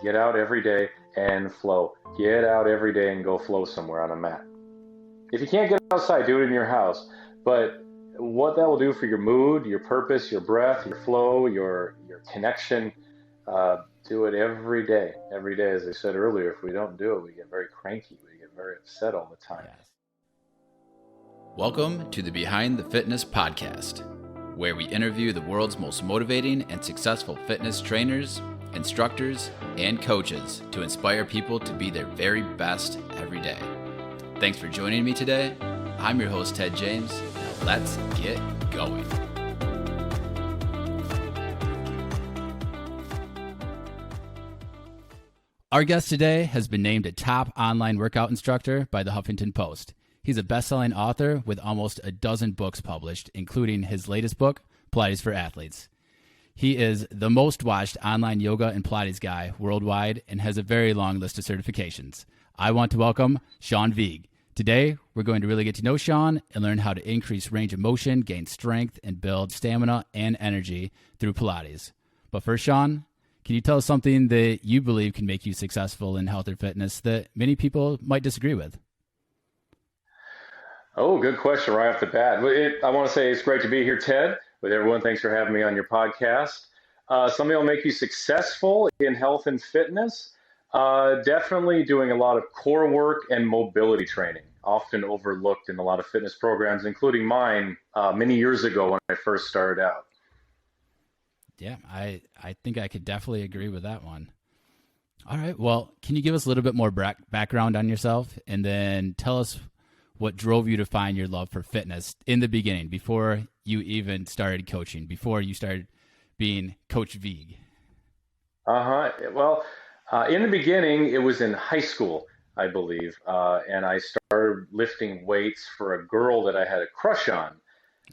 Get out every day and flow. Get out every day and go flow somewhere on a mat. If you can't get outside, do it in your house. But what that will do for your mood, your purpose, your breath, your flow, your connection, do it every day. Every day, as I said earlier, if we don't do it, we get very cranky. We get very upset all the time. Yes. Welcome to the Behind the Fitness podcast, where we interview the world's most motivating and successful fitness trainers, instructors, and coaches to inspire people to be their very best every day. Thanks for joining me today. I'm your host, Ted James. Now let's get going. Our guest today has been named a top online workout instructor by the Huffington Post. He's a best-selling author with almost a dozen books published, including his latest book, Pilates for Athletes. He is the most watched online yoga and Pilates guy worldwide and has a very long list of certifications. I want to welcome Sean Vigue. Today, we're going to really get to know Sean and learn how to increase range of motion, gain strength, and build stamina and energy through Pilates. But first, Sean, can you tell us something that you believe can make you successful in health or fitness that many people might disagree with? Oh, good question right off the bat. I want to say it's great to be here, Ted, with everyone. Thanks for having me on your podcast. Something will make you successful in health and fitness. Definitely doing a lot of core work and mobility training, often overlooked in a lot of fitness programs, including mine many years ago when I first started out. Yeah, I think I could definitely agree with that one. All right. Well, can you give us a little bit more background on yourself and then tell us what drove you to find your love for fitness in the beginning, before you even started coaching, before you started being Coach Vigue? Well, in the beginning, it was in high school, I believe, and I started lifting weights for a girl that I had a crush on.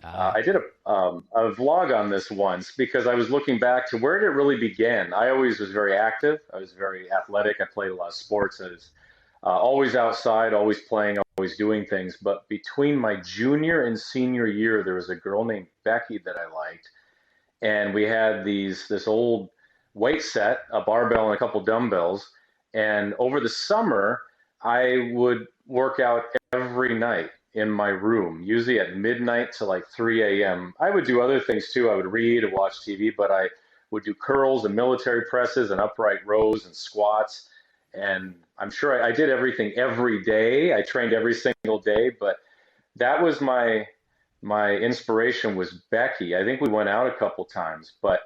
I did a vlog on this once because I was looking back to where did it really begin. I always was very active. I was very athletic. I played a lot of sports. I was always outside, always playing, always doing things. But between my junior and senior year, there was a girl named Becky that I liked. And we had this old weight set, a barbell and a couple dumbbells. And over the summer, I would work out every night in my room, usually at midnight to like 3 a.m. I would do other things too. I would read and watch TV, but I would do curls and military presses and upright rows and squats. And I'm sure I did everything every day. I trained every single day, but that was my inspiration was Becky. I think we went out a couple times, but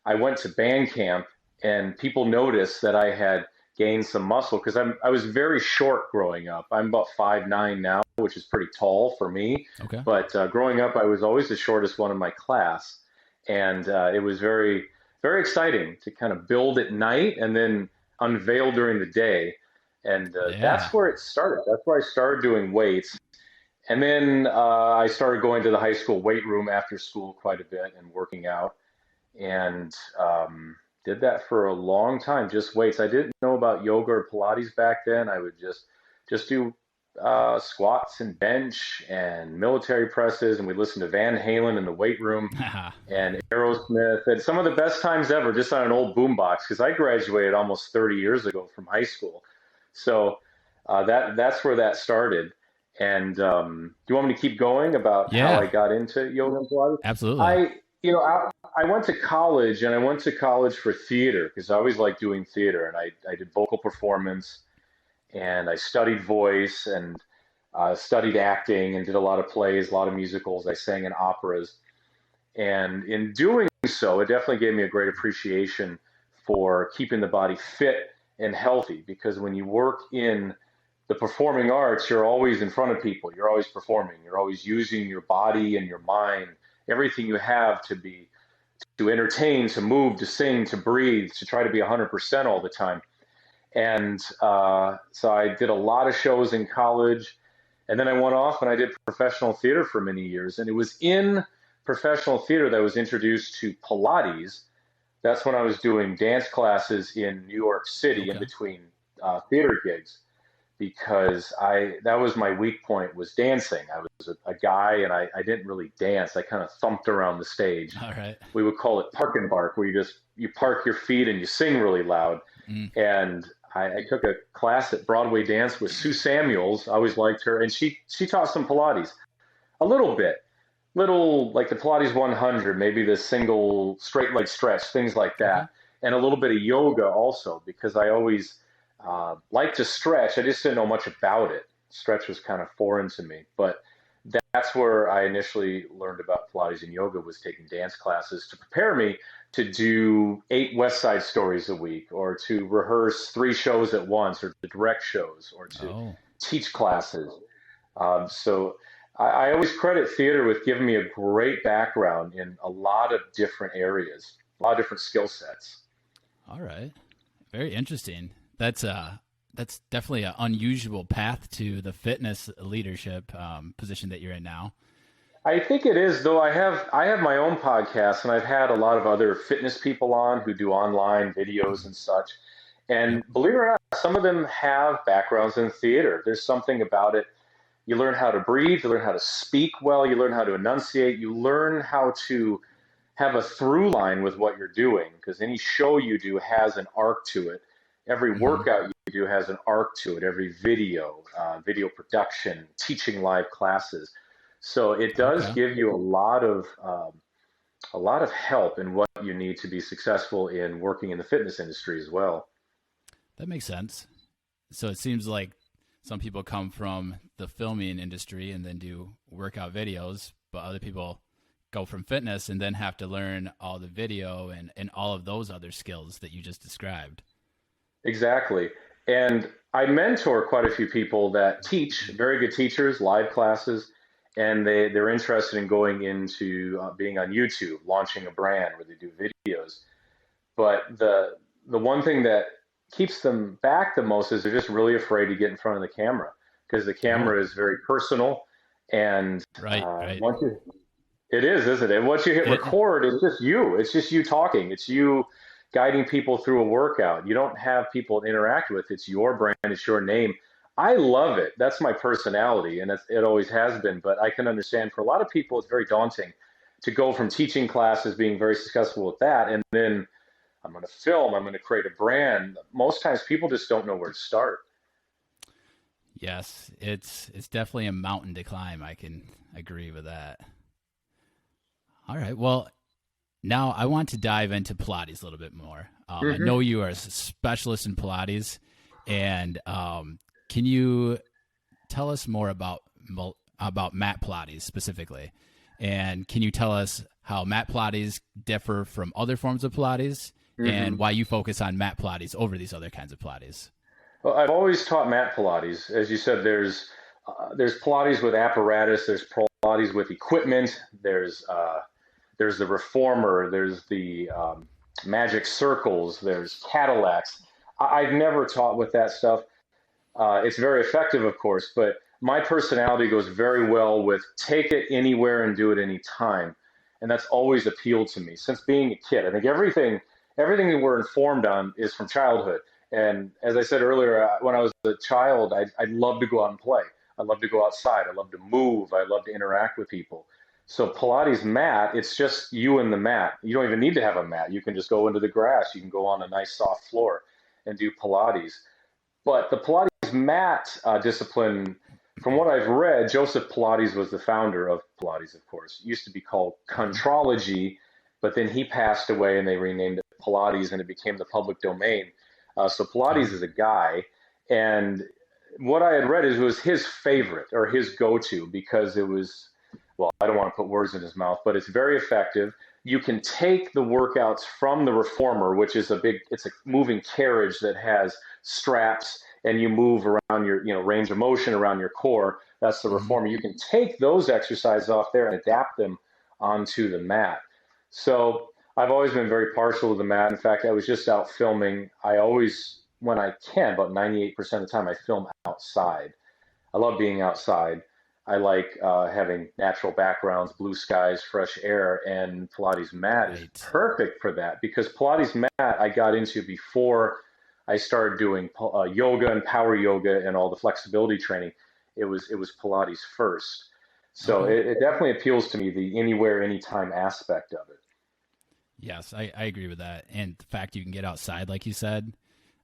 I went to band camp and people noticed that I had gained some muscle because I was very short growing up. I'm about 5'9" now, which is pretty tall for me. Okay. But growing up, I was always the shortest one in my class. And it was very, very exciting to kind of build at night and then unveil during the day. And that's where it started. That's where I started doing weights. And then I started going to the high school weight room after school quite a bit and working out. And did that for a long time, just weights. I didn't know about yoga or Pilates back then. I would just do squats and bench and military presses, and we listened to Van Halen in the weight room and Aerosmith, and some of the best times ever just on an old boombox, because I graduated almost 30 years ago from high school. So that's where that started. And do you want me to keep going about how I got into yoga and Pilates? Absolutely. I went to college, and I went to college for theater because I always liked doing theater, and I did vocal performance, and I studied voice and studied acting and did a lot of plays, a lot of musicals. I sang in operas. And in doing so, it definitely gave me a great appreciation for keeping the body fit and healthy, because when you work in the performing arts, you're always in front of people. You're always performing. You're always using your body and your mind, everything you have to entertain, to move, to sing, to breathe, to try to be 100% all the time. And so I did a lot of shows in college, and then I went off and I did professional theater for many years. And it was in professional theater that I was introduced to Pilates. That's when I was doing dance classes in New York City in between theater gigs, because that was my weak point, was dancing. I was a guy, and I didn't really dance. I kind of thumped around the stage. All right. We would call it park and bark, where you park your feet and you sing really loud. And I took a class at Broadway Dance with Sue Samuels. I always liked her, and she taught some Pilates a little bit, little like the Pilates 100, maybe the single straight leg stretch, things like Okay. that, and a little bit of yoga also because I always like to stretch. I just didn't know much about it. Stretch was kind of foreign to me, but that's where I initially learned about Pilates and yoga was taking dance classes to prepare me to do 8 West Side Stories a week or to rehearse 3 shows at once or to direct shows or to Oh, teach classes. So I always credit theater with giving me a great background in a lot of different areas, a lot of different skill sets. all right. Very interesting. That's definitely an unusual path to the fitness leadership position that you're in now. I think it is, though. I have my own podcast, and I've had a lot of other fitness people on who do online videos and such. Yep. And believe it or not, some of them have backgrounds in theater. There's something about it. You learn how to breathe, you learn how to speak well, you learn how to enunciate, you learn how to have a through line with what you're doing because any show you do has an arc to it. Every Hmm. workout you do has an arc to it. Every video, video production, teaching live classes. So it does Okay. give you a lot of help in what you need to be successful in working in the fitness industry as well. That makes sense. So it seems like some people come from the filming industry and then do workout videos, but other people go from fitness and then have to learn all the video and all of those other skills that you just described. Exactly. And I mentor quite a few people that teach, very good teachers, live classes, and they're interested in going into being on YouTube, launching a brand where they do videos. But the one thing that keeps them back the most is they're just really afraid to get in front of the camera because the Oh, camera is very personal. And right, right. once you, it is, isn't it? Once you hit It, record, it's just you. It's just you talking. It's you guiding people through a workout. You don't have people to interact with. It's your brand. It's your name. I love it. That's my personality, and it always has been. But I can understand for a lot of people, it's very daunting to go from teaching classes, being very successful with that, and then I'm going to film. I'm going to create a brand. Most times, people just don't know where to start. yes, it's definitely a mountain to climb. I can agree with that. All right. Well, now I want to dive into Pilates a little bit more. I Hmm. know you are a specialist in Pilates, and can you tell us more about mat Pilates specifically? And can you tell us how mat Pilates differ from other forms of Pilates, and Hmm. why you focus on mat Pilates over these other kinds of Pilates? Well, I've always taught mat Pilates. As you said, there's Pilates with apparatus. There's Pilates with equipment. There's the reformer. There's the magic circles. There's Cadillacs. I've never taught with that stuff. It's very effective, of course, but my personality goes very well with take it anywhere and do it anytime. And that's always appealed to me since being a kid. I think everything that we're informed on is from childhood. And as I said earlier, when I was a child, I'd love to go out and play. I love to go outside. I love to move. I love to interact with people. So Pilates mat, it's just you and the mat. You don't even need to have a mat. You can just go into the grass. You can go on a nice soft floor and do Pilates. But the Pilates mat discipline, from what I've read, Joseph Pilates was the founder of Pilates, of course. It used to be called Okay. Contrology, but then he passed away and they renamed it Pilates and it became the public domain. So Pilates Oh, is a guy. And what I had read is it was his favorite or his go to because it was, well, I don't want to put words in his mouth, but it's very effective. You can take the workouts from the reformer, which is it's a moving carriage that has straps and you move around your, range of motion around your core. That's the hmm, reformer. You can take those exercises off there and adapt them onto the mat. So I've always been very partial to the mat. In fact, I was just out filming. I always, when I can, about 98% of the time, I film outside. I love being outside. I like having natural backgrounds, blue skies, fresh air, and Pilates mat is right. perfect for that because Pilates mat I got into before I started doing yoga and power yoga and all the flexibility training. It was Pilates first, so Okay. it definitely appeals to me the anywhere, anytime aspect of it. Yes, I agree with that. And the fact you can get outside, like you said,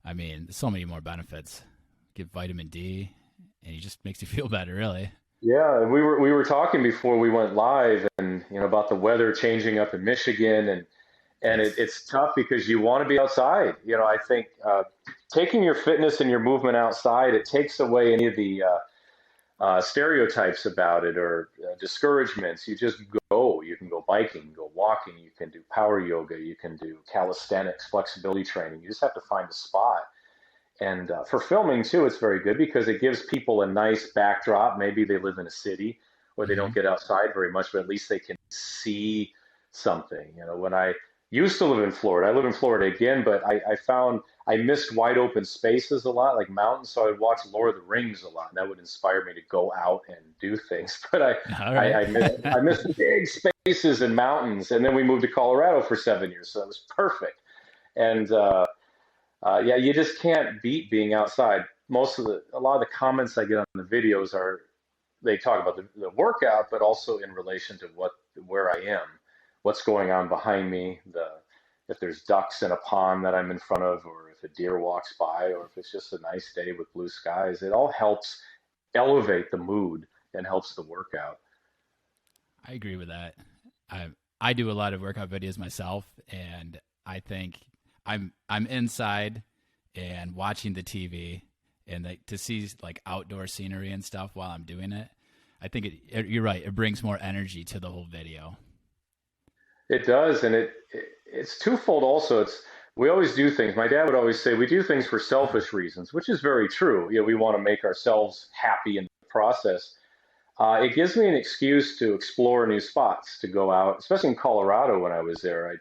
I mean, so many more benefits. Get vitamin D, and it just makes you feel better, really. Yeah, we were talking before we went live, and about the weather changing up in Michigan, and Yes. it's tough because you want to be outside. I think taking your fitness and your movement outside, it takes away any of the stereotypes about it or discouragements. You just go. You can go biking, go walking. You can do power yoga. You can do calisthenics, flexibility training. You just have to find a spot. And for filming too, it's very good because it gives people a nice backdrop. Maybe they live in a city or they Hmm. don't get outside very much, but at least they can see something. When I used to live in Florida, I live in Florida again, but I found I missed wide open spaces a lot, like mountains. So I would watch Lord of the Rings a lot, and that would inspire me to go out and do things. But All I, right. I missed big spaces and mountains, and then we moved to Colorado for 7 years, so it was perfect. And yeah, you just can't beat being outside. A lot of the comments I get on the videos are they talk about the workout, but also in relation to where I am, what's going on behind me, if there's ducks in a pond that I'm in front of, or if a deer walks by, or if it's just a nice day with blue skies. It all helps elevate the mood and helps the workout. I agree with that. I I do a lot of workout videos myself, and I think I'm inside and watching the TV, and like to see like outdoor scenery and stuff while I'm doing it. I think you're right. It brings more energy to the whole video. It does, and it's twofold. Also, we always do things. My dad would always say we do things for selfish reasons, which is very true. We want to make ourselves happy in the process. It gives me an excuse to explore new spots, to go out, especially in Colorado when I was there.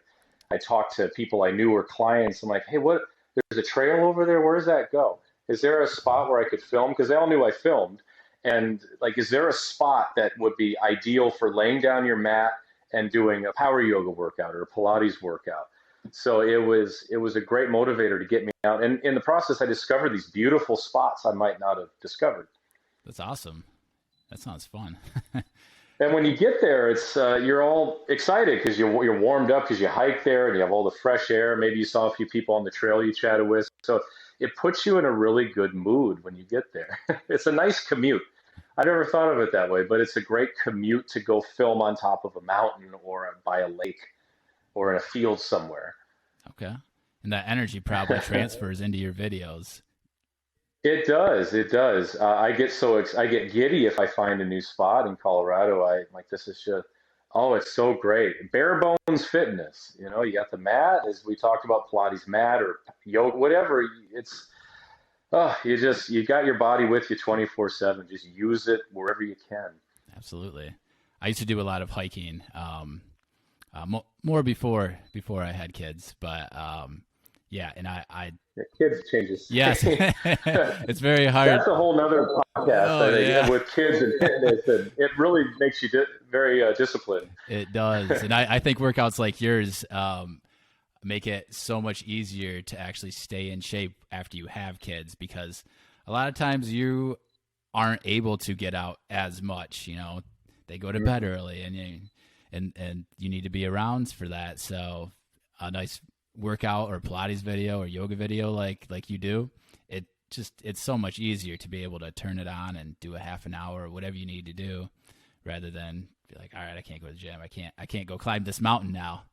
I talked to people I knew were clients. I'm like, hey, there's a trail over there. Where does that go? Is there a spot where I could film? Because they all knew I filmed. And like, is there a spot that would be ideal for laying down your mat and doing a power yoga workout or a Pilates workout? So it was a great motivator to get me out. And in the process, I discovered these beautiful spots I might not have discovered. That's awesome. That sounds fun. And when you get there, it's you're all excited because you're warmed up because you hike there and you have all the fresh air. Maybe you saw a few people on the trail you chatted with. So it puts you in a really good mood when you get there. It's a nice commute. I never thought of it that way, but it's a great commute to go film on top of a mountain or by a lake or in a field somewhere. Okay. And that energy probably transfers into your videos. It does. It does. I get giddy if I find a new spot in Colorado. I like this is just oh, it's so great. Bare bones fitness. You got the mat, as we talked about, Pilates mat or yoga, whatever. It's you got your body with you 24/7. Just use it wherever you can. Absolutely. I used to do a lot of hiking, more before I had kids, but yeah, and I Yeah, kids changes. yes, it's very hard. That's a whole nother podcast. Oh I think yeah, with kids and fitness, and it really makes you very disciplined. it does, and I think workouts like yours make it so much easier to actually stay in shape after you have kids because a lot of times you aren't able to get out as much. They go to bed Mhm. early, and you need to be around for that. So a nice workout or Pilates video or yoga video like you do, it's so much easier to be able to turn it on and do a half an hour or whatever you need to do rather than be like, all right, I can't go to the gym. I can't go climb this mountain now.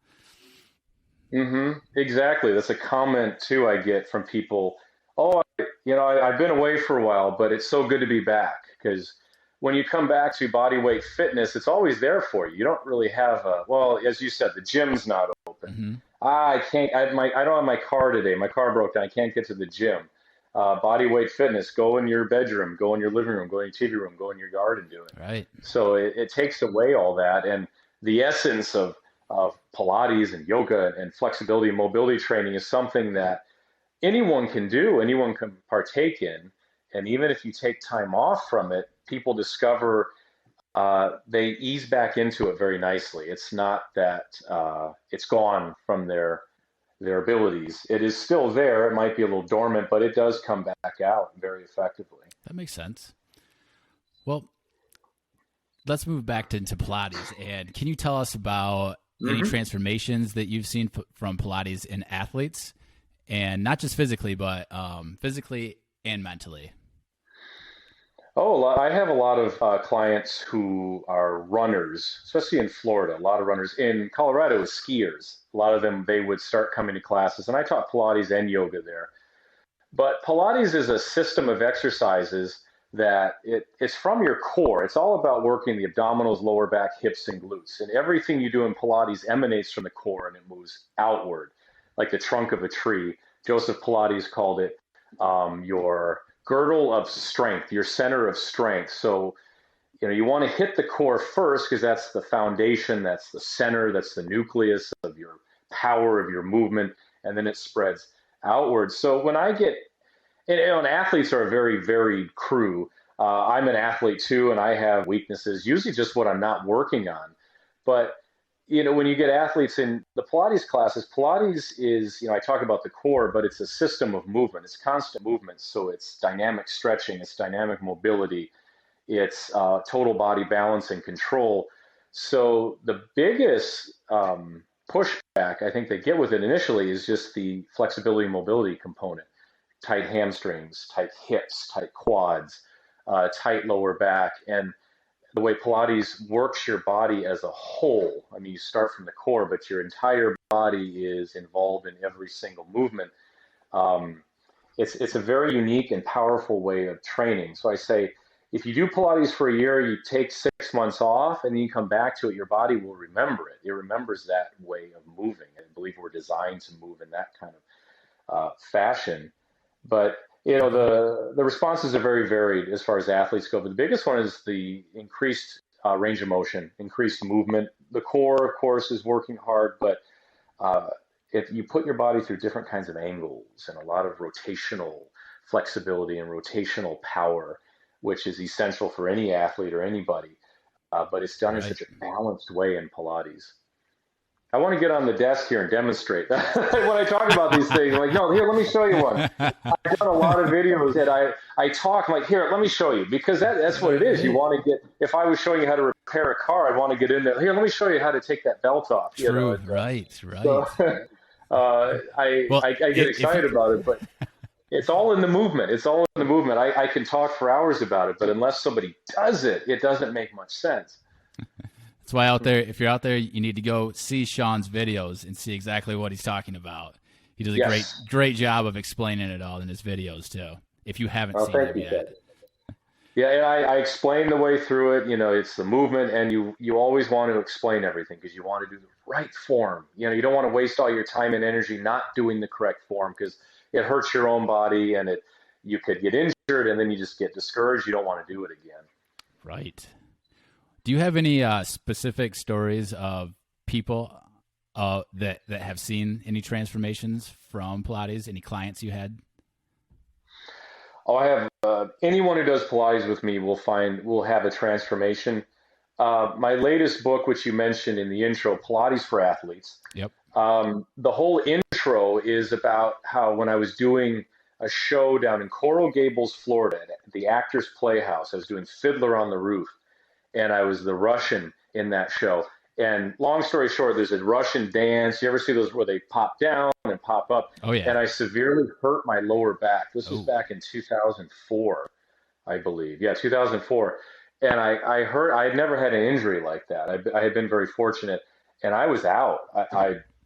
Exactly. That's a comment too I get from people. Oh, I've been away for a while, but it's so good to be back because when you come back to body weight fitness, it's always there for you. You don't really have well, as you said, the gym's not open. Hmm. I can't. I don't have my car today. My car broke down. I can't get to the gym. Body weight fitness. Go in your bedroom. Go in your living room. Go in your TV room. Go in your yard and do it. Right. So it takes away all that, and the essence of Pilates and yoga and flexibility and mobility training is something that anyone can do, anyone can partake in. And even if you take time off from it, people discover they ease back into it very nicely. It's not that it's gone from their abilities. It is still there. It might be a little dormant, but it does come back out very effectively. That makes sense. Well, let's move back into Pilates. And can you tell us about any Hmm. transformations that you've seen from Pilates in athletes? and not just physically, but physically and mentally. Oh, I have a lot of clients who are runners, especially in Florida. A lot of runners in Colorado is skiers. A lot of them, they would start coming to classes, and I taught Pilates and yoga there. But Pilates is a system of exercises that it's from your core. It's all about working the abdominals, lower back, hips, and glutes. And everything you do in Pilates emanates from the core and it moves outward, like the trunk of a tree. Joseph Pilates called it your girdle of strength, your center of strength. So, you want to hit the core first because that's the foundation, that's the center, that's the nucleus of your power, of your movement, and then it spreads outward. So when I get, and athletes are a very varied crew. I'm an athlete too, and I have weaknesses, usually just what I'm not working on. But, when you get athletes in the Pilates classes, Pilates is, I talk about the core, but it's a system of movement. It's constant movement. So it's dynamic stretching, it's dynamic mobility, it's total body balance and control. So the biggest pushback I think they get with it initially is just the flexibility and mobility component. Tight hamstrings, tight hips, tight quads, tight lower back. And the way Pilates works your body as a whole, I mean, you start from the core, but your entire body is involved in every single movement. Um, it's a very unique and powerful way of training. So I say, if you do Pilates for a year, you take 6 months off, and then you come back to it, your body will remember it. It remembers that way of moving. I believe we're designed to move in that kind of fashion. But the responses are very varied as far as athletes go. But the biggest one is the increased range of motion, increased movement. The core, of course, is working hard, but uh, if you put your body through different kinds of angles and a lot of rotational flexibility and rotational power, which is essential for any athlete or anybody, but it's done in Right. such a balanced way in Pilates. I want to get on the desk here and demonstrate. When I talk about these things, I'm like, no, here, let me show you one. I've done a lot of videos that I talk, I'm like, here, let me show you, because that's what it is. You want to get, if I was showing you how to repair a car, I'd want to get in there. Here, let me show you how to take that belt off. True. And, Right. so Right. Well, I get if you excited about it, but it's all in the movement. It's all in the movement. I can talk for hours about it, but unless somebody does it, it doesn't make much sense. That's why out there, if you're out there, you need to go see Sean's videos and see exactly what he's talking about. He does a Yes. great job of explaining it all in his videos too. If you haven't Oh, seen thank them you, Ted. yet, Yeah, and I explain the way through it. It's the movement, and you always want to explain everything because you want to do the right form. You don't want to waste all your time and energy not doing the correct form because it hurts your own body, and you could get injured, and then you just get discouraged. You don't want to do it again. right? Do you have any specific stories of people that have seen any transformations from Pilates? Any clients you had? Oh, I have anyone who does Pilates with me will have a transformation. My latest book, which you mentioned in the intro, Pilates for Athletes. Yep. The whole intro is about how when I was doing a show down in Coral Gables, Florida, at the Actors Playhouse, I was doing Fiddler on the Roof, and I was the Russian in that show. And long story short, there's a Russian dance. You ever see those where they pop down and pop up? Oh yeah. And I severely hurt my lower back. This was Oh. back in 2004, I believe. Yeah, 2004. And I had never had an injury like that. I had been very fortunate, and I was out.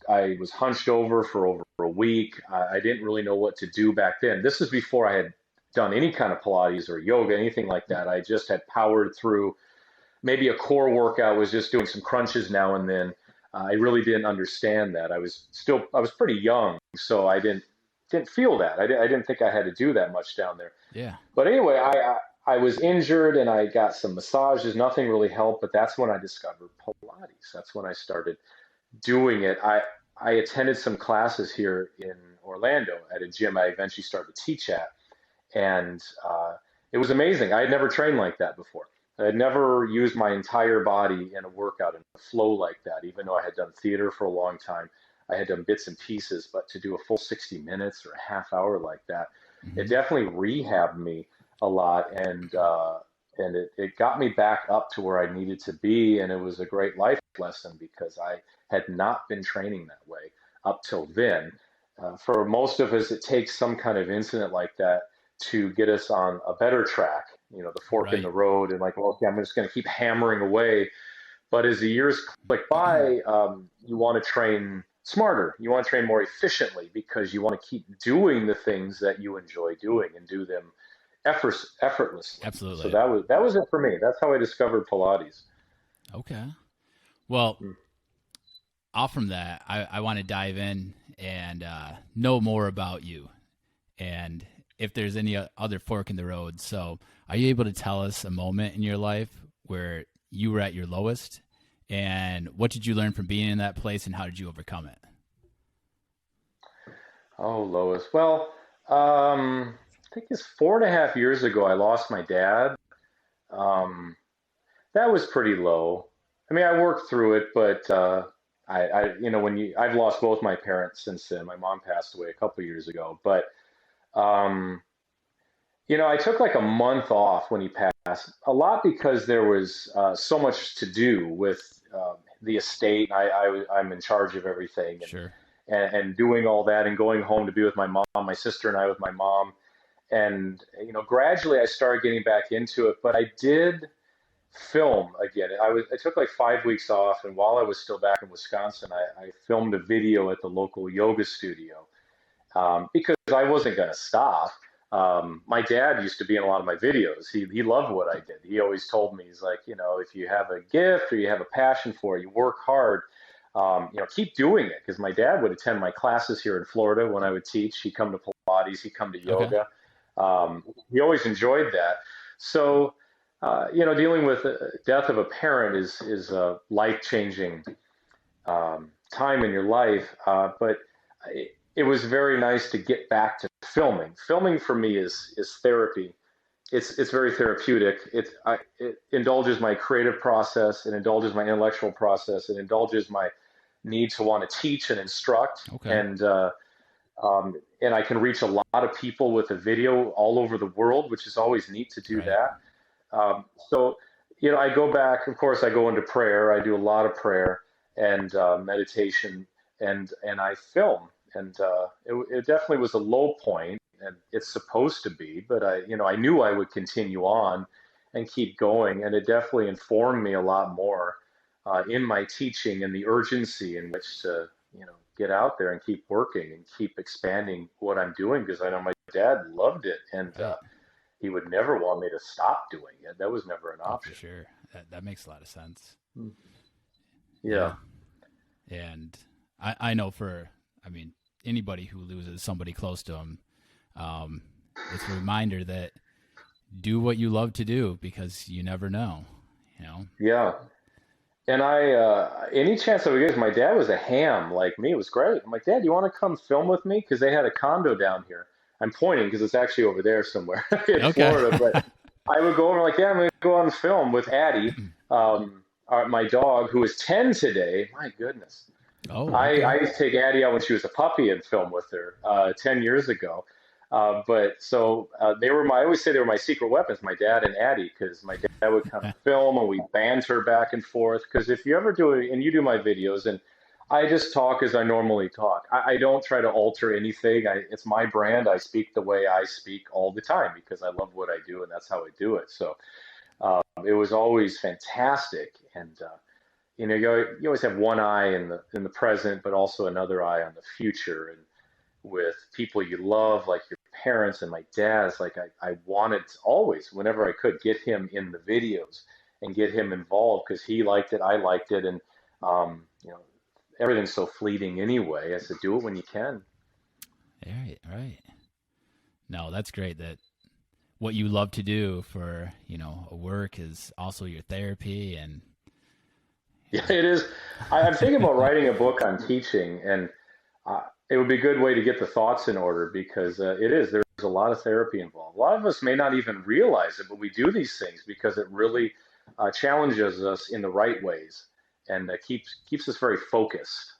I was hunched over for over a week. I didn't really know what to do back then. This is before I had done any kind of Pilates or yoga, anything like that. I just had powered through. Maybe a core workout was just doing some crunches now and then. I really didn't understand that. I was pretty young, so I didn't feel that. I didn't think I had to do that much down there. Yeah. But anyway, I was injured and I got some massages. Nothing really helped, but that's when I discovered Pilates. That's when I started doing it. I attended some classes here in Orlando at a gym I eventually started to teach at, and it was amazing. I had never trained like that before. I had never used my entire body in a workout in a flow like that, even though I had done theater for a long time. I had done bits and pieces, but to do a full 60 minutes or a half hour like that, it Hmm. definitely rehabbed me a lot, and it got me back up to where I needed to be, and it was a great life lesson because I had not been training that way up till then. For most of us, it takes some kind of incident like that to get us on a better track, the fork in the Right. road, and like, well, okay, I'm just going to keep hammering away. But as the years click by, you want to train smarter. You want to train more efficiently because you want to keep doing the things that you enjoy doing and do them effortlessly. So Absolutely. that was it for me. That's how I discovered Pilates. Okay. Well, Mm. off from that, I want to dive in and know more about you and if there's any other fork in the road. So, are you able to tell us a moment in your life where you were at your lowest, and what did you learn from being in that place, and how did you overcome it? Oh, Lois. Well, I think it's 4.5 years ago I lost my dad. Um, that was pretty low. I mean, I worked through it, but I've lost both my parents since then. My mom passed away a couple of years ago, but um, I took like a month off when he passed, a lot because there was so much to do with the estate. I'm in charge of everything, Sure. and doing all that and going home to be with my mom, my sister and I with my mom. And, gradually I started getting back into it, but I did film again. I took like 5 weeks off, and while I was still back in Wisconsin, I filmed a video at the local yoga studio because I wasn't going to stop. My dad used to be in a lot of my videos. He loved what I did. He always told me, he's like, if you have a gift or you have a passion for it, you work hard, keep doing it. Because my dad would attend my classes here in Florida when I would teach. He'd come to Pilates, he'd come to Okay. yoga. He always enjoyed that. So, dealing with the death of a parent is a life changing time in your life. But it was very nice to get back to filming. Filming for me is therapy. It's very therapeutic. It indulges my creative process. It indulges my intellectual process. It indulges my need to want to teach and instruct. Okay. And I can reach a lot of people with a video all over the world, which is always neat to do Right. that. So, I go back, of course, I go into prayer. I do a lot of prayer and meditation, and I film. And it definitely was a low point, and it's supposed to be, but I knew I would continue on and keep going. And it definitely informed me a lot more in my teaching and the urgency in which to, get out there and keep working and keep expanding what I'm doing because I know my dad loved it, and Right. he would never want me to stop doing it. That was never an Oh, for option. sure. That makes a lot of sense. Yeah. Yeah. And I know I mean, anybody who loses somebody close to them, um, it's a reminder that do what you love to do because you never know, you know? Yeah. And any chance I would get, my dad was a ham like me. It was great. I'm like, Dad, you want to come film with me? Because they had a condo down here. I'm pointing because it's actually over there somewhere in Okay. Florida. But I would go over like, yeah, I'm going to go on film with Addie, my dog, who is 10 today. My goodness. Oh, I okay. used to take Addie out when she was a puppy and film with her 10 years ago. But they were I always say they were my secret weapons, my dad and Addie, because my dad would come film and we banter back and forth. Because if you ever do it, and you do my videos, and I just talk as I normally talk, I don't try to alter anything. It's my brand. I speak the way I speak all the time because I love what I do and that's how I do it. So it was always fantastic. And you always have one eye in the present, but also another eye on the future. And with people you love, like your parents and my dad's, like I wanted to always, whenever I could, get him in the videos and get him involved because he liked it, I liked it, and um, you know, everything's so fleeting anyway. I said, do it when you can. Right, right. No, that's great that what you love to do for, a work is also your therapy and, you Yeah, it is. I'm thinking about writing a book on teaching, and it would be a good way to get the thoughts in order because there's a lot of therapy involved. A lot of us may not even realize it, but we do these things because it really challenges us in the right ways and keeps us very focused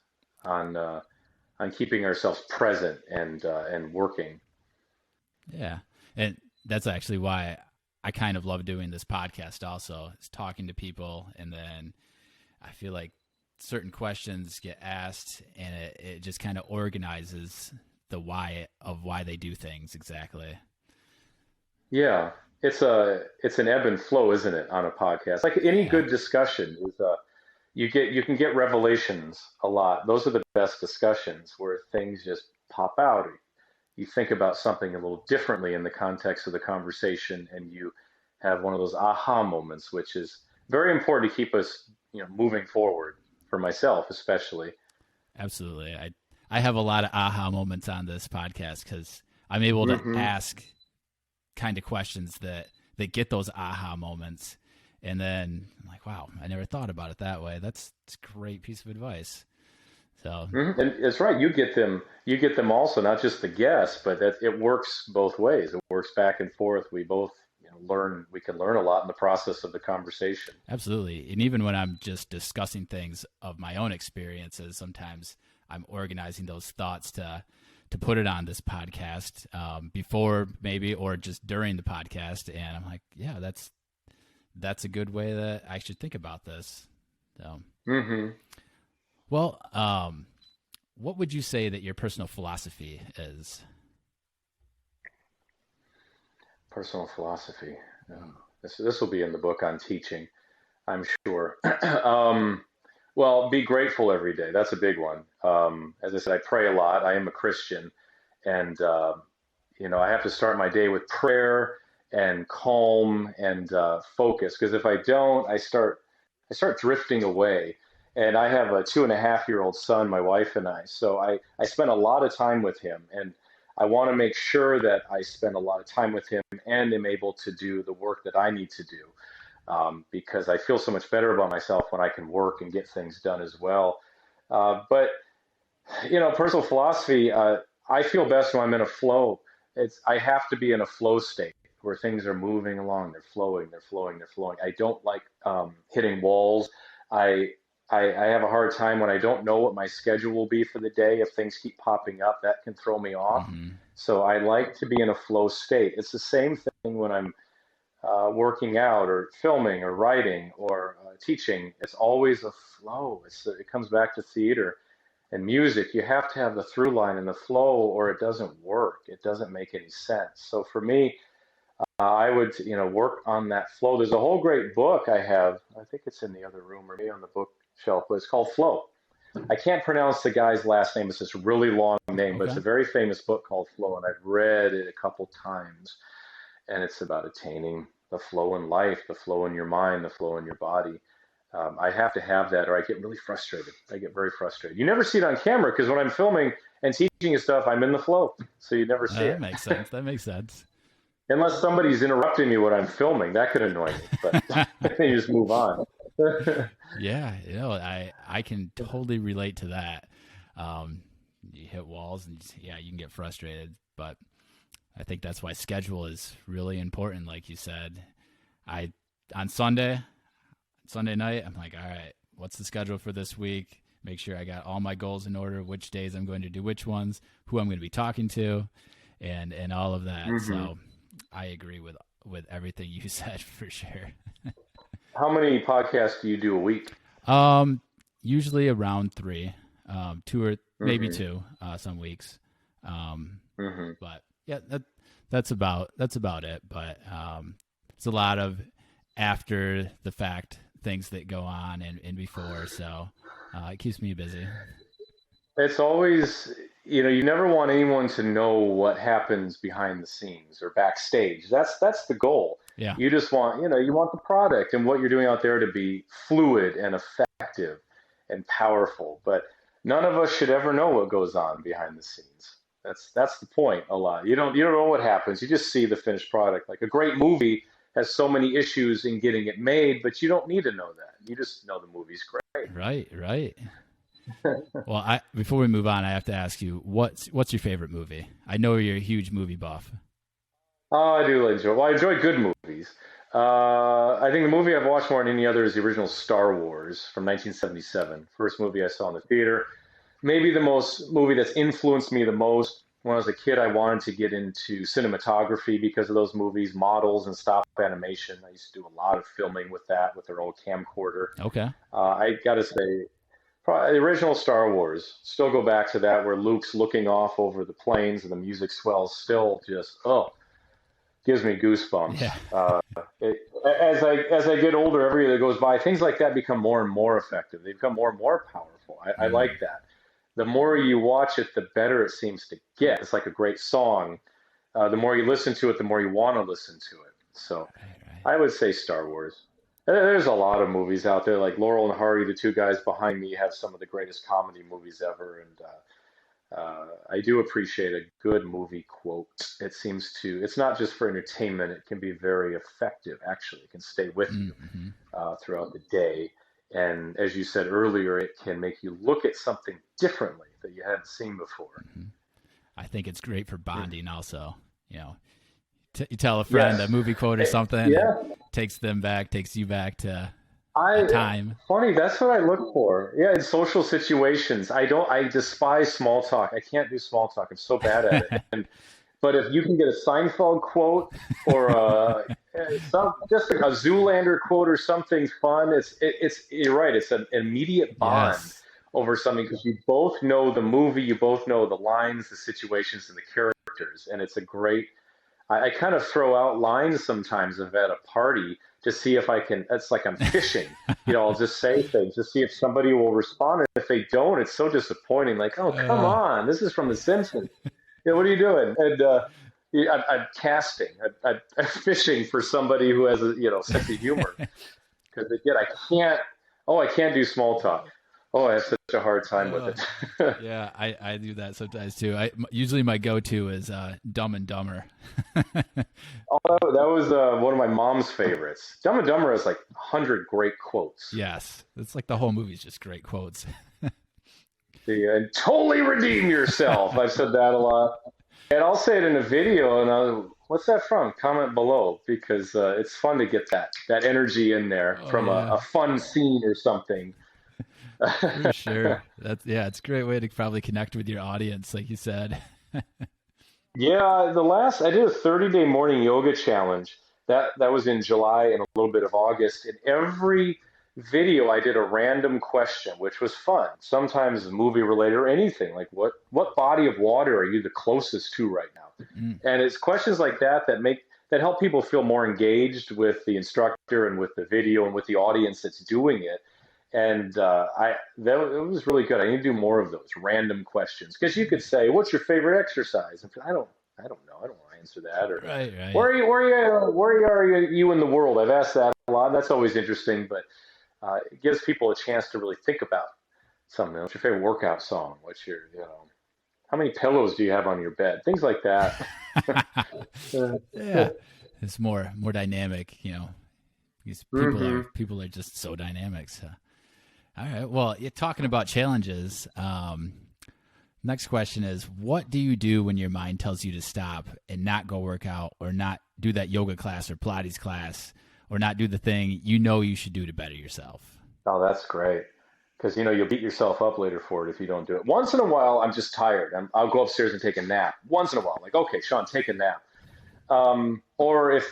on uh, on keeping ourselves present and working. yeah. And that's actually why I kind of love doing this podcast also, is talking to people, and then I feel like certain questions get asked, and it just kind of organizes the why they do things exactly. Yeah, it's an ebb and flow, isn't it, on a podcast? Like any Yeah, good discussion is you can get revelations a lot. Those are the best discussions where things just pop out. You think about something a little differently in the context of the conversation, and you have one of those aha moments, which is very important to keep us, moving forward. For myself, especially. absolutely. I have a lot of aha moments on this podcast because I'm able to Hmm. ask kind of questions that get those aha moments, and then I'm like, wow, I never thought about it that way. That's a great piece of advice. So And it's right. You get them also, not just the guests, but that it works both ways. It works back and forth. We both, learn. We can learn a lot in the process of the conversation. absolutely. And even when I'm just discussing things of my own experiences, sometimes I'm organizing those thoughts to put it on this podcast before maybe or just during the podcast. And I'm like, yeah, that's a good way that I should think about this. So, Hmm. well, what would you say that your personal philosophy is? Personal philosophy. This will be in the book on teaching, I'm sure. Well, be grateful every day. That's a big one. As I said, I pray a lot. I am a Christian, and I have to start my day with prayer and calm and focus. Because if I don't, I start drifting away. And I have a 2.5-year-old son, my wife and I. So I spend a lot of time with him, and I want to make sure that I spend a lot of time with him and am able to do the work that I need to do, because I feel so much better about myself when I can work and get things done as well. But personal philosophy, I feel best when I'm in a flow. I have to be in a flow state where things are moving along. They're flowing, they're flowing, they're flowing. I don't like hitting walls. I, I have a hard time when I don't know what my schedule will be for the day. If things keep popping up, that can throw me off. Hmm. So I like to be in a flow state. It's the same thing when I'm working out or filming or writing or teaching. It's always a flow. It comes back to theater and music. You have to have the through line and the flow, or it doesn't work. It doesn't make any sense. So for me, I would, work on that flow. There's a whole great book I have. I think it's in the other room or maybe on the bookshelf, but it's called Flow. I can't pronounce the guy's last name. It's this really long name, but it's Okay. a very famous book called Flow, and I've read it a couple times. And it's about attaining the flow in life, the flow in your mind, the flow in your body. I have to have that, or I get really frustrated. I get very frustrated. You never see it on camera because when I'm filming and teaching you stuff, I'm in the flow, so you never see That it. makes sense. That makes sense. Unless somebody's interrupting me when I'm filming, that could annoy me. But then you just move on. Yeah, I can totally relate to that. Um, you hit walls, and yeah, you can get frustrated. But I think that's why schedule is really important. Like you said, I on Sunday night, I'm like, all right, what's the schedule for this week? Make sure I got all my goals in order, which days I'm going to do which ones, who I'm going to be talking to, and all of that. Hmm. So I agree with everything you said for sure. How many podcasts do you do a week? Um, Usually around three, two or maybe Hmm. two, some weeks. Um, Hmm. but yeah, that's about it. But it's a lot of after the fact things that go on and before, so it keeps me busy. It's always, you never want anyone to know what happens behind the scenes or backstage. That's the goal. Yeah, You just want, you want the product and what you're doing out there to be fluid and effective and powerful. But none of us should ever know what goes on behind the scenes. That's the point a lot. You don't know what happens. You just see the finished product. Like a great movie has so many issues in getting it made, but you don't need to know that. You just know the movie's great. right, right. Well, I before we move on, I have to ask you what's your favorite movie? I know you're a huge movie buff. Oh, I do enjoy. Well, I enjoy good movies. I think the movie I've watched more than any other is the original Star Wars from 1977. First movie I saw in the theater. Maybe the most movie that's influenced me the most. When I was a kid, I wanted to get into cinematography because of those movies, models and stop animation. I used to do a lot of filming with that with their old camcorder. Okay. I got to say, Probably the original Star Wars. Still go back to that where Luke's looking off over the plains and the music swells. Still just gives me goosebumps. Yeah. It, as I get older, every year that goes by, things like that become more and more effective. They become more and more powerful. I like Mm, that. The more you watch it, the better it seems to get. It's like a great song. The more you listen to it, the more you want to listen to it. So right, right. I would say Star Wars. There's a lot of movies out there, like Laurel and Hardy, the two guys behind me, have some of the greatest comedy movies ever. And I do appreciate a good movie quote. It's not just for entertainment, it can be very effective, actually. It can stay with you Mm-hmm. throughout the day. And as you said earlier, it can make you look at something differently that you hadn't seen before. Hmm. I think it's great for bonding also. You know, you tell a friend a Yes. movie quote or something and Yeah. takes you back to a I time. funny, that's what I look for. Yeah, in social situations. I despise small talk. I can't do small talk. I'm so bad at it. And but if you can get a Seinfeld quote or just like a Zoolander quote or something fun, it's you're right. It's an immediate bond Yes. over something because you both know the movie, you both know the lines, the situations, and the characters, and it's a great I kind of throw out lines sometimes of at a party to see if I can. It's like I'm fishing. I'll just say things to see if somebody will respond. And if they don't, it's so disappointing. Like, oh, come Uh, on, this is from The Simpsons. What are you doing? And yeah, I'm casting. I'm fishing for somebody who has a sense of humor. Because again, I can't. Oh, I can't do small talk. Oh, I have such a hard time with uh, it. yeah, I do that sometimes too. Usually my go-to is Dumb and Dumber. Oh, that was one of my mom's favorites. Dumb and Dumber has like 100 great quotes. Yes, it's like the whole movie's just great quotes. And totally redeem yourself. I've said that a lot. And I'll say it in a video, and what's that from? Comment below because it's fun to get that energy in there Oh from yeah, a fun scene or something. for sure. It's a great way to probably connect with your audience, like you said. Yeah, the last I did a 30-day morning yoga challenge. That was in July and a little bit of August. In every video, I did a random question, which was fun. Sometimes movie related or anything like what body of water are you the closest to right now? Mm, And it's questions like that help people feel more engaged with the instructor and with the video and with the audience that's doing it. And it was really good. I need to do more of those random questions because you could say, "What's your favorite exercise?" And I don't know. I don't want to answer that. Or right, where right. are you? Where are you in the world? I've asked that a lot. That's always interesting, but it gives people a chance to really think about something. What's your favorite workout song? What's your how many pillows do you have on your bed? Things like that. Yeah, it's more dynamic. These Hmm. people are just so dynamic. So, all right. Well, you're talking about challenges. Next question is, what do you do when your mind tells you to stop and not go work out or not do that yoga class or Pilates class or not do the thing you should do to better yourself? Oh, that's great. Because you'll beat yourself up later for it if you don't do it. Once in a while, I'm just tired. I'll go upstairs and take a nap. Once in a while, like, okay, Sean, take a nap. Or if,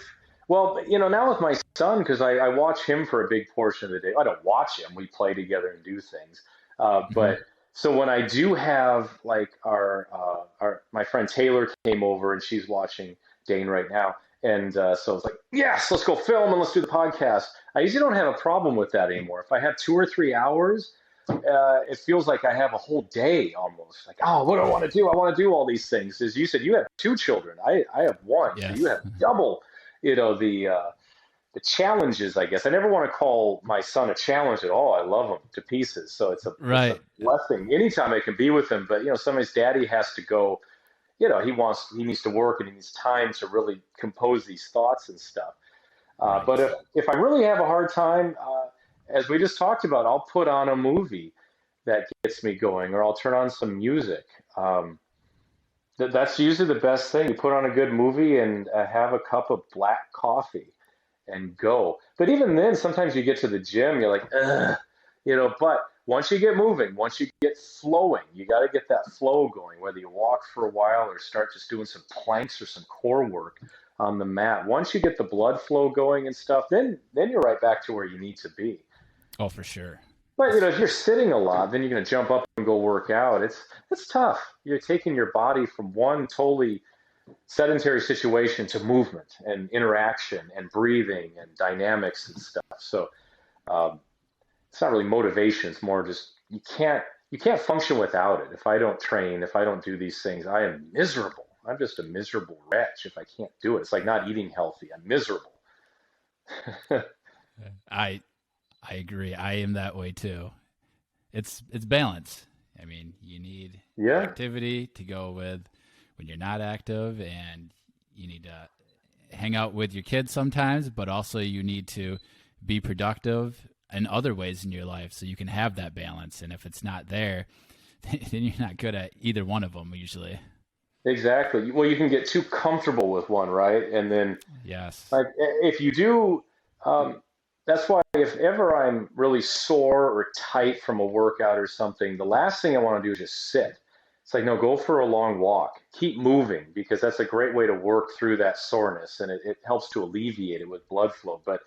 well, now with my son, because I watch him for a big portion of the day. I don't watch him. We play together and do things. Hmm. But so when I do have like my friend Taylor came over and she's watching Dane right now. And so it's like, yes, let's go film and let's do the podcast. I usually don't have a problem with that anymore. If I have 2 or 3 hours, it feels like I have a whole day almost. Like, oh, what do I want to do? I want to do all these things. As you said, you have two children. I have one, so you Yes. have double. The challenges. I guess I never want to call my son a challenge at all. I love him to pieces, so it's a Right. blessing anytime I can be with him. But sometimes Daddy has to go. He needs to work and he needs time to really compose these thoughts and stuff. But Right. if I really have a hard time, as we just talked about, I'll put on a movie that gets me going, or I'll turn on some music. Um, that's usually the best thing. You put on a good movie and have a cup of black coffee and go. But even then, sometimes you get to the gym, you're like, ugh, But once you get moving, once you get flowing, you got to get that flow going. Whether you walk for a while or start just doing some planks or some core work on the mat. Once you get the blood flow going and stuff, then you're right back to where you need to be. Oh, for sure. But if you're sitting a lot, then you're going to jump up and go work out. It's tough. You're taking your body from one totally sedentary situation to movement and interaction and breathing and dynamics and stuff. So um, it's not really motivation. It's more just you can't function without it. If I don't train, if I don't do these things, I am miserable. I'm just a miserable wretch if I can't do it. It's like not eating healthy. I'm miserable. I I agree. I am that way too. It's balance. I mean, you need Yeah, activity to go with when you're not active, and you need to hang out with your kids sometimes, but also you need to be productive in other ways in your life so you can have that balance. And if it's not there, then you're not good at either one of them usually. exactly. Well, you can get too comfortable with one, right? And then Yes. like if you do, um, that's why if ever I'm really sore or tight from a workout or something, the last thing I want to do is just sit. It's like, no, go for a long walk. Keep moving because that's a great way to work through that soreness and it helps to alleviate it with blood flow. But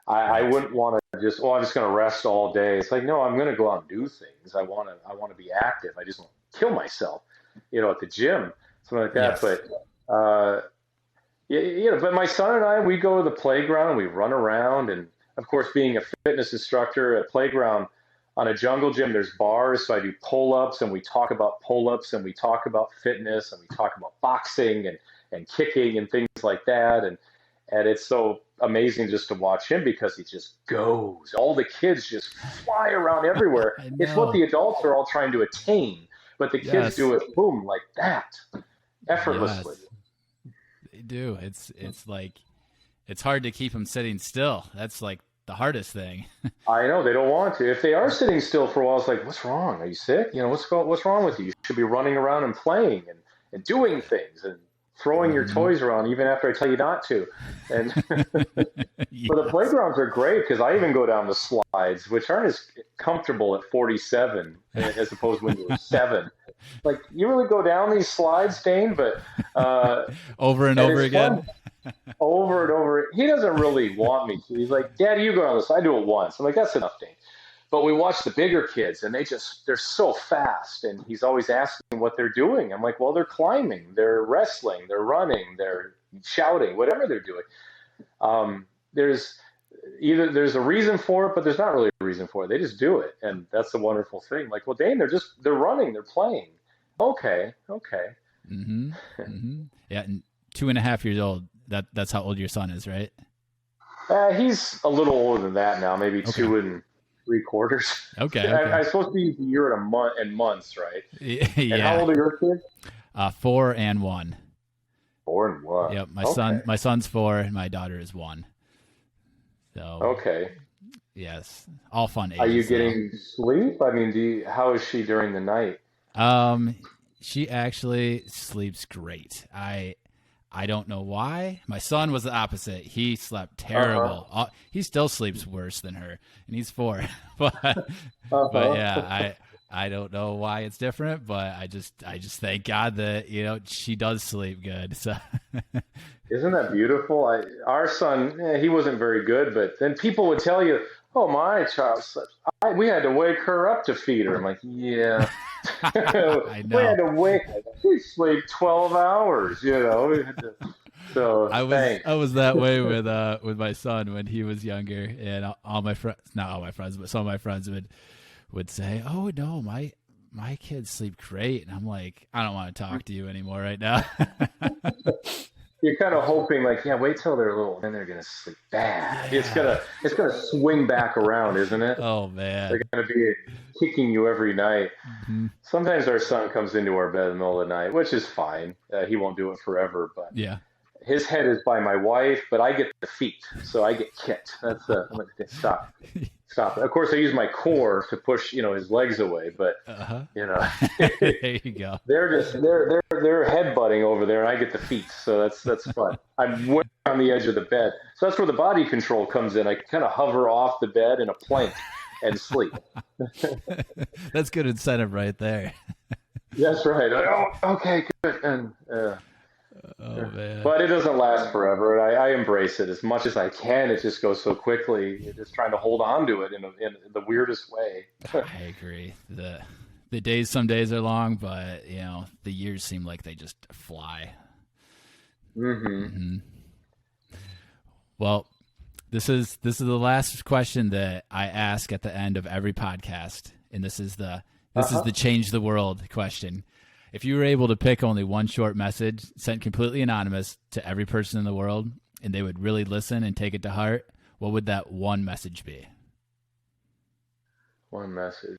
I Right. wouldn't want to just, oh, I'm just going to rest all day. It's like, no, I'm going to go out and do things. I want to be active. I just want to kill myself, at the gym, something like that. Yes. But, uh, yeah, but my son and I, we go to the playground and we run around. And of course, being a fitness instructor at playground on a jungle gym, there's bars. So I do pull ups and we talk about pull ups and we talk about fitness and we talk about boxing and kicking and things like that. And it's so amazing just to watch him because he just goes. All the kids just fly around everywhere. I It's what know. the adults are all trying to attain, but the kids do Yes. it, boom, like that, effortlessly. Yes. They do. It's like it's hard to keep them sitting still. That's like the hardest thing. I know they don't want to. If they are sitting still for a while, it's like, what's wrong? Are you sick? What's wrong with you? You should be running around and playing and doing things and throwing your Hmm. toys around even after I tell you not to. And but the Yes. playgrounds are great because I even go down the slides, which aren't as comfortable at 47 as opposed to when you were 7. Like you really go down these slides, Dane, but uh, Over and and over it's fun again. over and over. He doesn't really want me to. He's like, Daddy, you go on this. I do it once. I'm like, that's enough, Dane. But we watch the bigger kids, and they're so fast, and he's always asking what they're doing. I'm like, well, they're climbing, they're wrestling, they're running, they're shouting, whatever they're doing. There's there's a reason for it, but there's not really a reason for it. They just do it, and that's the wonderful thing. Like, well, Dane, they're running, they're playing. Okay, okay. Hmm. Hmm. Yeah, and 2.5 years old. That's how old your son is, right? He's a little older than that now, maybe Okay. 2 3/4. Okay. I Okay. supposed to use a year and a month and months, right? And how Yeah. old are your kids? 4 and 1. 4 and 1. Yep. Okay. My son's 4, and my daughter is 1. So Okay. yes, all fun Are you ages though. getting sleep? I mean, how is she during the night? Um, she actually sleeps great. I don't know why. My son was the opposite. He slept Uh-huh. terrible. He still sleeps worse than her, and he's 4. but but Uh-huh. yeah, I don't know why it's different, but I just thank God that she does sleep good. So Isn't that beautiful? Our son, he wasn't very good, but then people would tell you, "Oh, my child slept. We had to wake her up to feed her." I'm like, "Yeah, I we had know. to wake. She sleep 12 hours. We had to, so I thanks." was that way with my son when he was younger, and all my friends, not all my friends, but some of my friends would say, "Oh no, my kids sleep great," and I'm like, I don't want to talk to you anymore right now. You're kind of hoping, like, yeah, wait till they're little, then they're gonna sleep bad. Yeah. It's gonna swing back around, isn't it? Oh They're man. gonna be kicking you every night. Hmm. Sometimes our son comes into our bed in the middle of the night, which is fine. He won't do it forever, but Yeah. his head is by my wife, but I get the feet, so I get kicked. I'm like, stop, stop. Of course, I use my core to push, his legs away, but Uh huh. you know, There you go. they're headbutting over there, and I get the feet, so that's fun. I'm way on the edge of the bed, so that's where the body control comes in. I kind of hover off the bed in a plank and sleep. That's good incentive right there. That's right. Oh, okay, good. And Oh man. But it doesn't last forever. I embrace it as much as I can. It just goes so quickly. You're just trying to hold on to it in the weirdest way. I agree. The days, some days are long, but the years seem like they just fly. Hmm. Hmm. Well, this is the last question that I ask at the end of every podcast, and this is the change the world question. If you were able to pick only one short message sent completely anonymous to every person in the world, and they would really listen and take it to heart, what would that one message be? One message.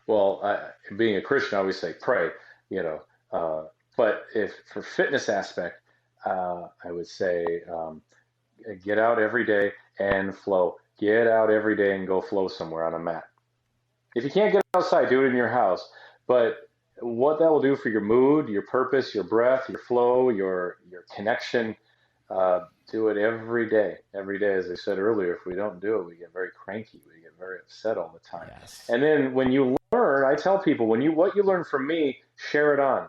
Well, being a Christian, I always say pray, you know. But if for fitness aspect, I would say get out every day and flow. Get out every day and go flow somewhere on a mat. If you can't get outside, do it in your house. But what that will do for your mood, your purpose, your breath, your flow, your connection, do it every day. Every day, as I said earlier, if we don't do it, we get very cranky. We get very upset all the time. Yes. And then when you learn, I tell people, what you learn from me, share it on.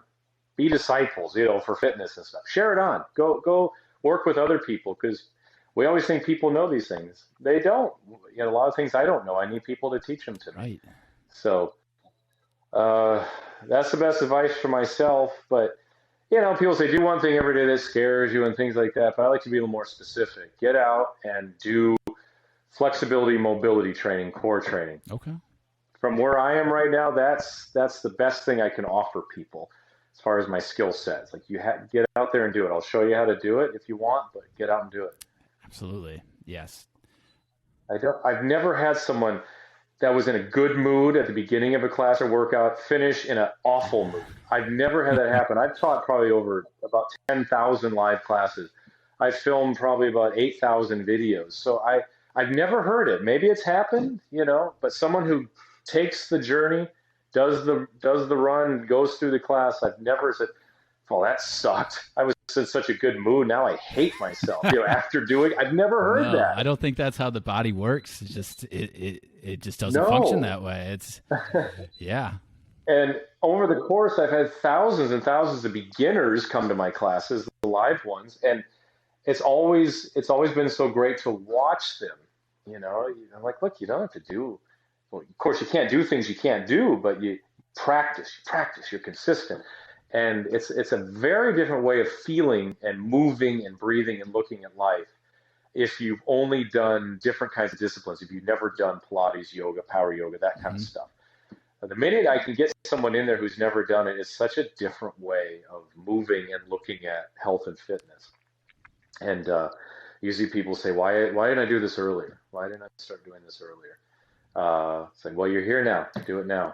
Be disciples, for fitness and stuff. Share it on. Go work with other people, because we always think people know these things. They don't. A lot of things I don't know. I need people to teach them to me. Right. So that's the best advice for myself. But people say do one thing every day that scares you and things like that. But I like to be a little more specific. Get out and do flexibility, mobility training, core training. Okay. From where I am right now, that's the best thing I can offer people as far as my skill sets. Like get out there and do it. I'll show you how to do it if you want, but get out and do it. Absolutely. Yes. I've never had someone that was in a good mood at the beginning of a class or workout finish in an awful mood. I've never had that happen. I've taught probably over about 10,000 live classes. I've filmed probably about 8,000 videos. So I've never heard it. Maybe it's happened, but someone who takes the journey, does the run, goes through the class, I've never said, "Oh, that sucked. I was in such a good mood. Now I hate myself." After doing, I've never heard that. I don't think that's how the body works. It's just it just doesn't function that way. It's yeah. And over the course, I've had thousands and thousands of beginners come to my classes, the live ones, and it's always been so great to watch them. I'm like, look, you don't have to do. Well, of course, you can't do things you can't do, but you practice, you're consistent. And it's a very different way of feeling and moving and breathing and looking at life if you've only done different kinds of disciplines, if you've never done Pilates, yoga, power yoga, that kind of stuff. The minute I can get someone in there who's never done it, it's such a different way of moving and looking at health and fitness. And usually people say, why didn't I do this earlier? Why didn't I start doing this earlier? It's like, well, you're here now. Do it now.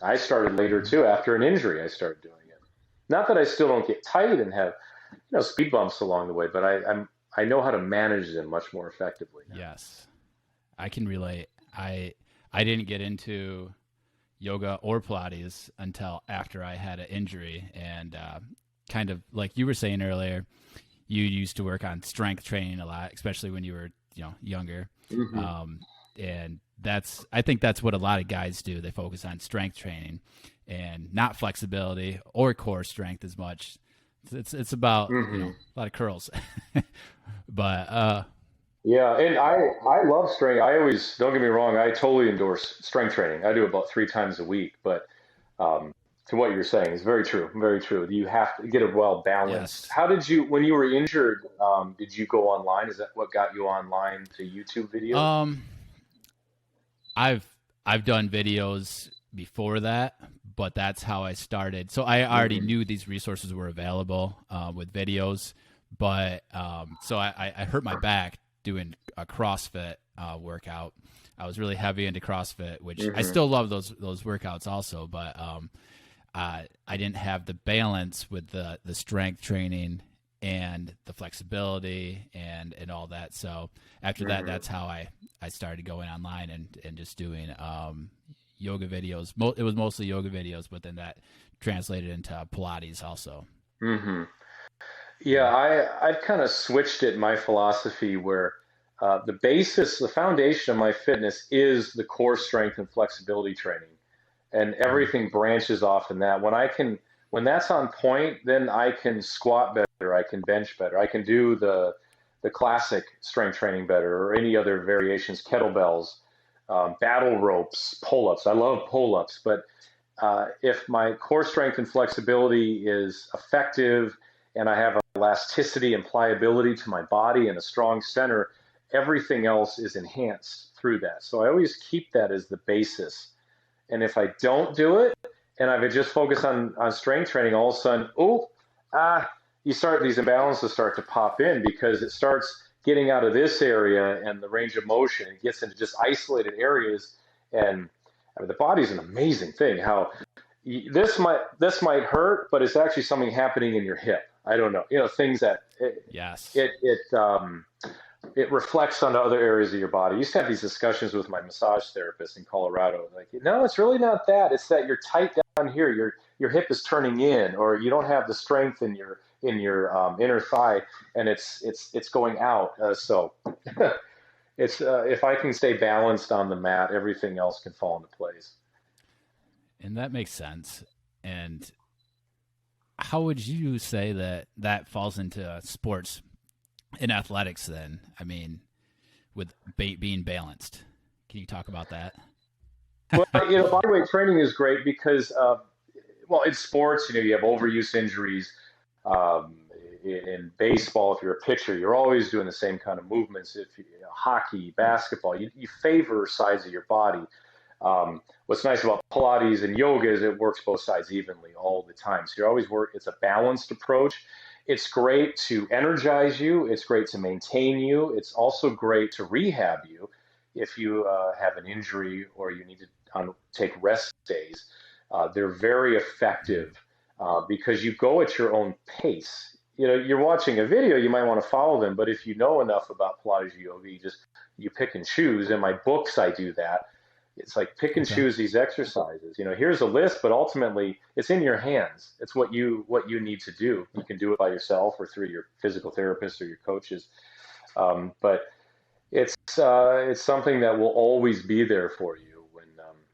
I started later too. After an injury, I started doing it. Not that I still don't get tight and have, speed bumps along the way, but I know how to manage them much more effectively now. Yes, I can relate. I didn't get into yoga or Pilates until after I had an injury, and kind of like you were saying earlier, you used to work on strength training a lot, especially when you were younger. Mm-hmm. And I think that's what a lot of guys do. They focus on strength training and not flexibility or core strength as much. It's about a lot of curls. But yeah, and I love strength. I always, don't get me wrong, I totally endorse strength training. I do it about 3 times a week, but to what you're saying is very true. Very true. You have to get it well balanced. Yes. How did you, when you were injured, did you go online? Is that what got you online to YouTube videos? I've done videos before that, but that's how I started. So I already knew these resources were available with videos, but so I hurt my back doing a CrossFit workout. I was really heavy into CrossFit, which I still love those workouts also, but I didn't have the balance with the strength training and the flexibility and all that. So after that, that's how I started going online and just doing yoga videos. It was mostly yoga videos, but then that translated into Pilates also. Mm-hmm. Yeah, I've kind of switched it, my philosophy, where the foundation of my fitness is the core strength and flexibility training, and everything branches off in that. When that's on point, then I can squat better, I can bench better, I can do the classic strength training better, or any other variations, kettlebells, battle ropes, pull-ups. I love pull-ups, but if my core strength and flexibility is effective and I have elasticity and pliability to my body and a strong center, everything else is enhanced through that. So I always keep that as the basis. And if I don't do it and I just focus on strength training, all of a sudden, you start, these imbalances start to pop in because it starts getting out of this area and the range of motion. It gets into just isolated areas. And I mean, the body's an amazing thing. How this might hurt, but it's actually something happening in your hip. I don't know. Things that Yes. It reflects onto other areas of your body. I used to have these discussions with my massage therapist in Colorado. Like, no, it's really not that. It's that you're tight down here. Your hip is turning in, or you don't have the strength in your inner thigh, and it's going out. So it's if I can stay balanced on the mat, everything else can fall into place. And that makes sense. And how would you say that falls into sports in athletics then? I mean, with being balanced. Can you talk about that? Well, bodyweight training is great because, in sports, you have overuse injuries. In baseball, if you're a pitcher, you're always doing the same kind of movements. If hockey, basketball, you favor sides of your body. What's nice about Pilates and yoga is it works both sides evenly all the time. So it's a balanced approach. It's great to energize you. It's great to maintain you. It's also great to rehab you if you have an injury or you need to take rest days. They're very effective because you go at your own pace. You're watching a video, you might want to follow them, but if you know enough about Pilates or yoga, you pick and choose. In my books, I do that. It's like pick and choose these exercises. Here's a list, but ultimately it's in your hands. It's what you need to do. You can do it by yourself or through your physical therapist or your coaches. But it's something that will always be there for you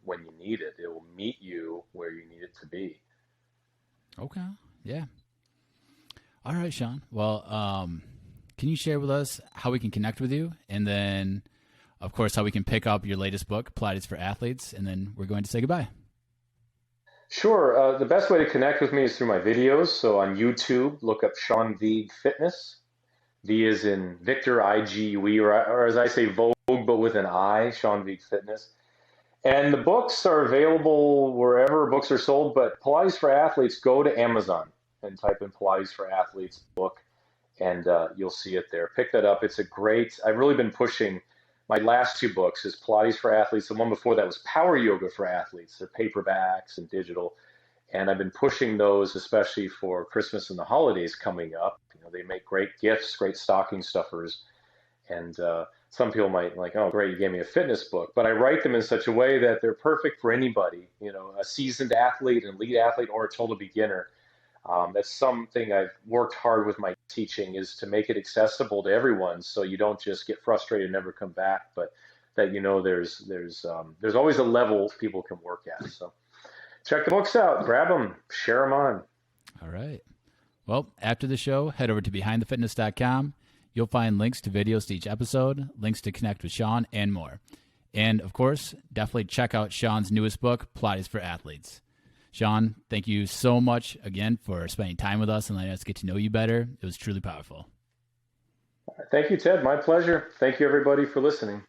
when you need it. It will meet you where you need it to be. Okay. Yeah. All right, Sean. Well, can you share with us how we can connect with you, and then, of course, how we can pick up your latest book, Pilates for Athletes, and then we're going to say goodbye. Sure. The best way to connect with me is through my videos. So on YouTube, look up Sean Vigue Fitness. V is in Victor, IGUE, or as I say, Vogue, but with an I, Sean Vigue Fitness. And the books are available wherever books are sold, but Pilates for Athletes, go to Amazon and type in Pilates for Athletes book, and you'll see it there. Pick that up. I've really been pushing. My last two books is Pilates for Athletes. The one before that was Power Yoga for Athletes. They're paperbacks and digital. And I've been pushing those, especially for Christmas and the holidays coming up. They make great gifts, great stocking stuffers. And some people might like, oh, great, you gave me a fitness book. But I write them in such a way that they're perfect for anybody, a seasoned athlete, an elite athlete, or a total beginner. That's something I've worked hard with my teaching, is to make it accessible to everyone, so you don't just get frustrated and never come back, but that there's always a level people can work at. So check the books out, grab them, share them on. All right. Well, after the show, head over to behindthefitness.com. You'll find links to videos to each episode, links to connect with Sean, and more. And of course, definitely check out Sean's newest book, Pilates for Athletes. Sean, thank you so much again for spending time with us and letting us get to know you better. It was truly powerful. Thank you, Ted. My pleasure. Thank you, everybody, for listening.